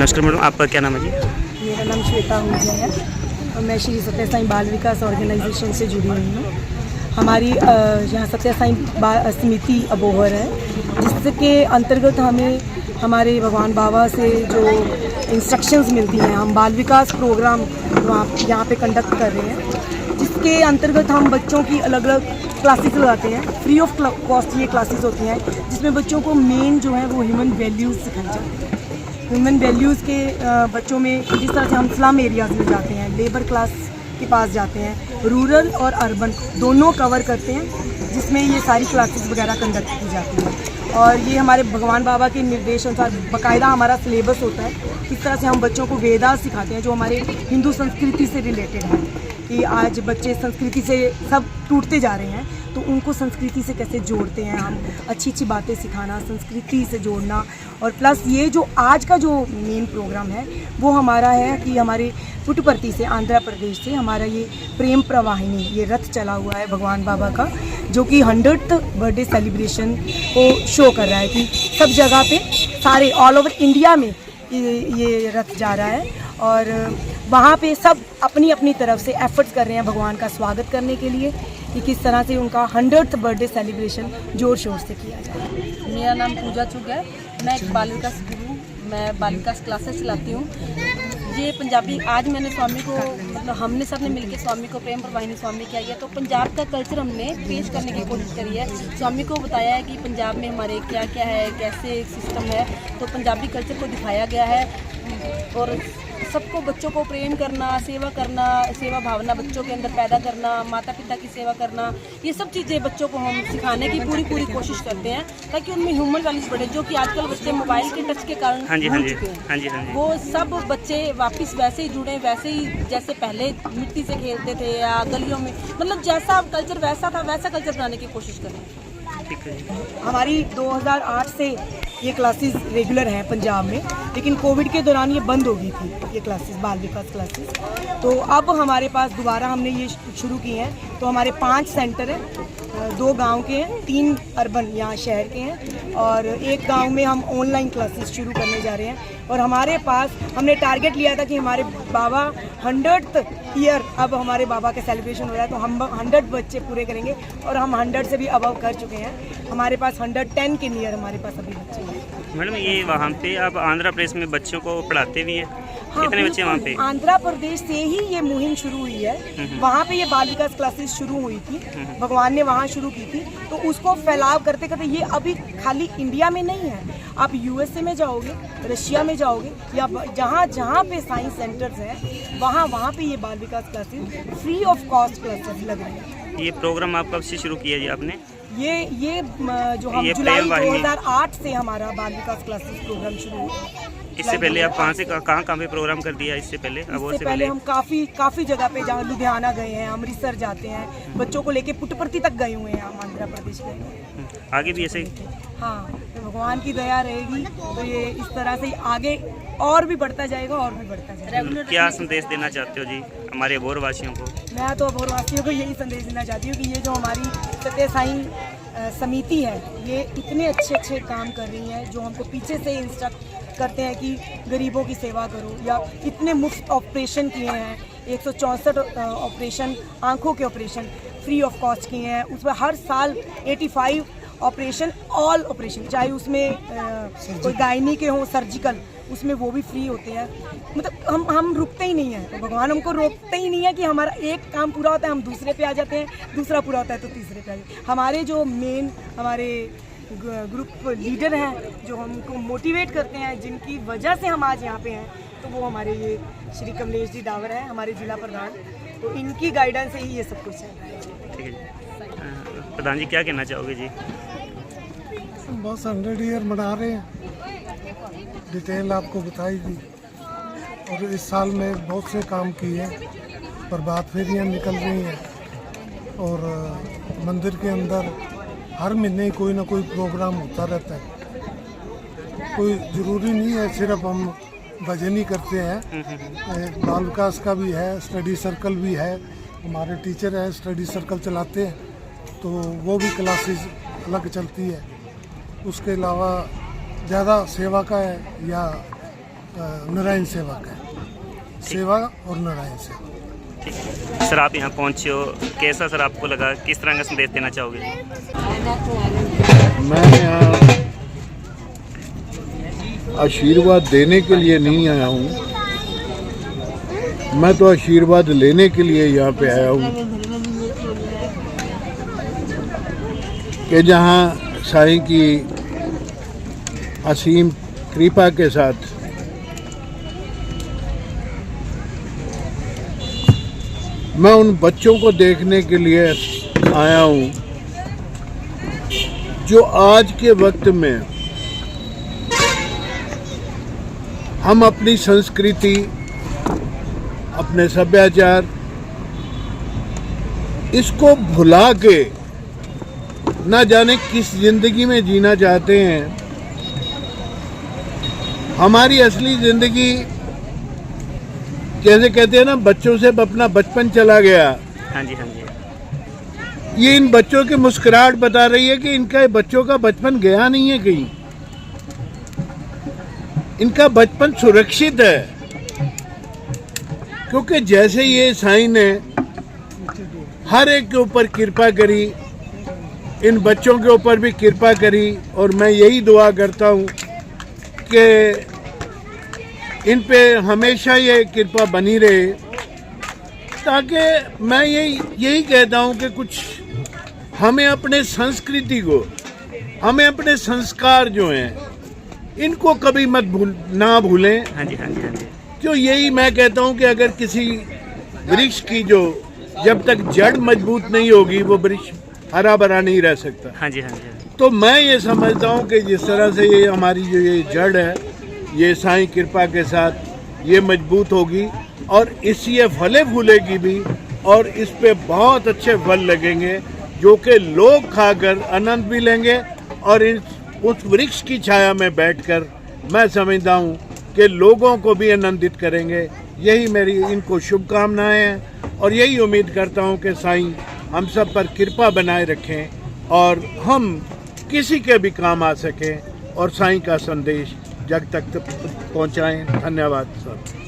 नमस्कार मैडम, आपका क्या नाम है जी? मेरा नाम श्वेता आहूजा है और मैं श्री सत्य साईं बाल विकास ऑर्गेनाइजेशन से जुड़ी हुई हूँ। हमारी यहाँ सत्य साईं समिति अबोहर है, जिसके अंतर्गत हमें हमारे भगवान बाबा से जो इंस्ट्रक्शंस मिलती हैं, हम बाल विकास प्रोग्राम यहाँ पे कंडक्ट कर रहे हैं, जिसके अंतर्गत हम बच्चों की अलग अलग क्लासेस लगाते हैं। फ्री ऑफ कॉस्ट ये क्लासेस होती हैं, जिसमें बच्चों को मेन जो है वो ह्यूमन वैल्यूज़ सिखाई जाती है। ह्यूमन वैल्यूज़ के बच्चों में जिस तरह से हम स्लम एरियाज़ में जाते हैं, लेबर क्लास के पास जाते हैं, रूरल और अर्बन दोनों कवर करते हैं, जिसमें ये सारी क्लासेस वगैरह कंडक्ट की जाती हैं। और ये हमारे भगवान बाबा के निर्देश अनुसार बाकायदा हमारा सिलेबस होता है। इस तरह से हम बच्चों को वेदास सिखाते हैं, जो हमारे हिंदू संस्कृति से रिलेटेड है कि आज बच्चे संस्कृति से सब टूटते जा रहे हैं, तो उनको संस्कृति से कैसे जोड़ते हैं हम। अच्छी अच्छी बातें सिखाना, संस्कृति से जोड़ना। और प्लस ये जो आज का जो मेन प्रोग्राम है वो हमारा है कि हमारे पुट्टपर्ती से, आंध्र प्रदेश से हमारा ये प्रेम प्रवाहिनी ये रथ चला हुआ है भगवान बाबा का, जो कि 100th बर्थडे सेलिब्रेशन को शो कर रहा है कि सब जगह पे सारे ऑल ओवर इंडिया में ये रथ जा रहा है। और वहाँ पे सब अपनी अपनी तरफ से एफर्ट्स कर रहे हैं भगवान का स्वागत करने के लिए कि किस तरह से उनका 100th बर्थडे सेलिब्रेशन ज़ोर शोर से किया जाए। मेरा नाम पूजा चुग है, मैं एक बाल विकास गुरु, मैं बाल विकास क्लासेस चलाती हूँ। ये पंजाबी आज मैंने स्वामी को मतलब हमने सब ने मिलकर स्वामी को प्रेम प्रवाहिनी स्वामी किया है, तो पंजाब का कल्चर हमने पेश करने की कोशिश करी है। स्वामी को बताया है कि पंजाब में हमारे क्या क्या है, कैसे सिस्टम है, तो पंजाबी कल्चर को दिखाया गया है। और सबको बच्चों को प्रेम करना, सेवा भावना बच्चों के अंदर पैदा करना, माता पिता की सेवा करना, ये सब चीज़ें बच्चों को हम सिखाने की पूरी कोशिश करते हैं, ताकि उनमें ह्यूमन वैल्यूज बढ़े। जो कि आजकल बच्चे मोबाइल के टच के कारण भूल चुके हैं, वो सब बच्चे वापस वैसे ही जुड़े, वैसे ही जैसे पहले मिट्टी से खेलते थे या गलियों में, मतलब जैसा कल्चर वैसा था वैसा कल्चर बनाने की कोशिश करें। हमारी 2008 से ये क्लासेस रेगुलर हैं पंजाब में, लेकिन कोविड के दौरान ये बंद हो गई थी ये क्लासेस, बाल विकास क्लासेस। तो अब हमारे पास दोबारा हमने ये शुरू की हैं। तो हमारे 5 सेंटर हैं, 2 गांव के हैं, 3 अर्बन यहाँ शहर के हैं, और एक गांव में हम ऑनलाइन क्लासेस शुरू करने जा रहे हैं। और हमारे पास हमने टारगेट लिया था कि हमारे बाबा 100th ईयर अब हमारे बाबा का सेलिब्रेशन हो रहा है, तो हम 100 बच्चे पूरे करेंगे, और हम 100 से भी अबव कर चुके हैं। हमारे पास 110 के नियर हमारे पास अभी बच्चे हैं। मैडम, ये वहाँ पे आप आंध्र प्रदेश में बच्चों को पढ़ाते भी हैं? हाँ, कितने बच्चे वहाँ पे? आंध्र प्रदेश से ही ये मुहिम शुरू हुई है। वहाँ पे ये बाल विकास क्लासेस शुरू हुई थी, भगवान ने वहाँ शुरू की थी, तो उसको फैलाव करते करते ये अभी खाली इंडिया में नहीं है। आप यूएसए में जाओगे, रशिया में जाओगे, या जहाँ जहाँ पे साइंस सेंटर्स हैं वहाँ पे ये Bal Vikas classes free of cost classes लग रहे हैं। ये प्रोग्राम आप कब से शुरू किया जी आपने? ये जो हम जुलाई 2008 से हमारा बाल विकास क्लासेस प्रोग्राम शुरू हुआ। इससे पहले आप कहाँ पे प्रोग्राम कर दिया? इससे पहले पहले हम काफ़ी जगह पे जहाँ लुधियाना गए हैं, अमृतसर जाते हैं, बच्चों को लेके पुट्टपर्ती तक गए हुए हैं, हम आंध्र प्रदेश गए हैं। आगे भी ऐसे ही? हाँ, तो भगवान की दया रहेगी तो ये इस तरह से आगे और भी बढ़ता जाएगा, और भी बढ़ता जाएगा। क्या संदेश देना चाहते हो जी हमारे अबोहर वासियों को? मैं तो अबोहर वासियों को यही संदेश देना चाहती हूँ कि ये जो हमारी सत्य साईं समिति है, ये इतने अच्छे काम कर रही है, जो हमको पीछे से इंस्ट्रक्ट करते हैं कि गरीबों की सेवा करो, या इतने मुफ्त ऑपरेशन किए हैं, 164 ऑपरेशन, आंखों के ऑपरेशन फ्री ऑफ कॉस्ट किए हैं। उसमें हर साल 85 ऑपरेशन, ऑल ऑपरेशन, चाहे उसमें कोई गायनी के हों, सर्जिकल, उसमें वो भी फ्री होते हैं। मतलब हम रुकते ही नहीं हैं, तो भगवान हमको रोकते ही नहीं है कि हमारा एक काम पूरा होता है हम दूसरे पे आ जाते हैं, दूसरा पूरा होता है तो तीसरे पे आ जाते हैं। हमारे जो मेन हमारे ग्रुप लीडर हैं, जो हमको मोटिवेट करते हैं, जिनकी वजह से हम आज यहाँ पे हैं, तो वो हमारे ये श्री कमलेश जी डावर हैं, हमारे जिला प्रधान। तो इनकी गाइडेंस से ही ये सब कुछ चल रहा है। ठीक है प्रधान जी, क्या कहना चाहोगे जी? बस 100 ईयर मना रहे हैं, डिटेल आपको बताई दी, और इस साल में बहुत से काम किए हैं, प्रभात फेरियाँ निकल रही हैं, और मंदिर के अंदर हर महीने कोई ना कोई प्रोग्राम होता रहता है। कोई ज़रूरी नहीं है सिर्फ हम भजन ही करते हैं, बाल विकास का भी है, स्टडी सर्कल भी है, हमारे टीचर हैं स्टडी सर्कल चलाते हैं, तो वो भी क्लासेस अलग चलती है। उसके अलावा ज़्यादा सेवा का है या नारायण सेवा का है। सेवा और नारायण सेवा। सर आप यहाँ पहुँचे हो, कैसा सर आपको लगा, किस तरह का संदेश देना चाहोगे? मैं यहाँ आशीर्वाद देने के लिए नहीं आया हूँ, मैं तो आशीर्वाद लेने के लिए यहाँ पे आया हूँ कि जहाँ साईं की असीम कृपा के साथ मैं उन बच्चों को देखने के लिए आया हूँ जो आज के वक्त में हम अपनी संस्कृति, अपने सभ्याचार इसको भुला के ना जाने किस जिंदगी में जीना चाहते हैं। हमारी असली जिंदगी जैसे कहते हैं ना, बच्चों से अपना बचपन चला गया। हाँ जी, हाँ जी। ये इन बच्चों की मुस्कुराहट बता रही है कि इनका बच्चों का बचपन गया नहीं है कहीं, इनका बचपन सुरक्षित है। क्योंकि जैसे ये साईं ने हर एक के ऊपर कृपा करी, इन बच्चों के ऊपर भी कृपा करी, और मैं यही दुआ करता हूँ कि इन पे हमेशा ये कृपा बनी रहे, ताकि मैं यही कहता हूँ कि कुछ हमें अपने संस्कृति को, हमें अपने संस्कार जो हैं इनको कभी मत ना भूलें। हाँ जी, हाँ जी, हाँ जी। क्यों, यही मैं कहता हूँ कि अगर किसी वृक्ष की जो जब तक जड़ मजबूत नहीं होगी वो वृक्ष हरा भरा नहीं रह सकता। हाँ जी, हाँ जी। तो मैं ये समझता हूँ कि जिस तरह से ये हमारी जो ये जड़ है, ये साईं कृपा के साथ ये मजबूत होगी और इससे ये फले फूलेगी भी, और इस पे बहुत अच्छे फल लगेंगे जो कि लोग खाकर आनंद भी लेंगे। और उस वृक्ष की छाया में बैठकर मैं समझता हूँ कि लोगों को भी आनंदित करेंगे। यही मेरी इनको शुभकामनाएं हैं, और यही उम्मीद करता हूँ कि साईं हम सब पर कृपा बनाए रखें और हम किसी के भी काम आ सकें और साईं का संदेश जग तक पहुँचाएं। धन्यवाद सर।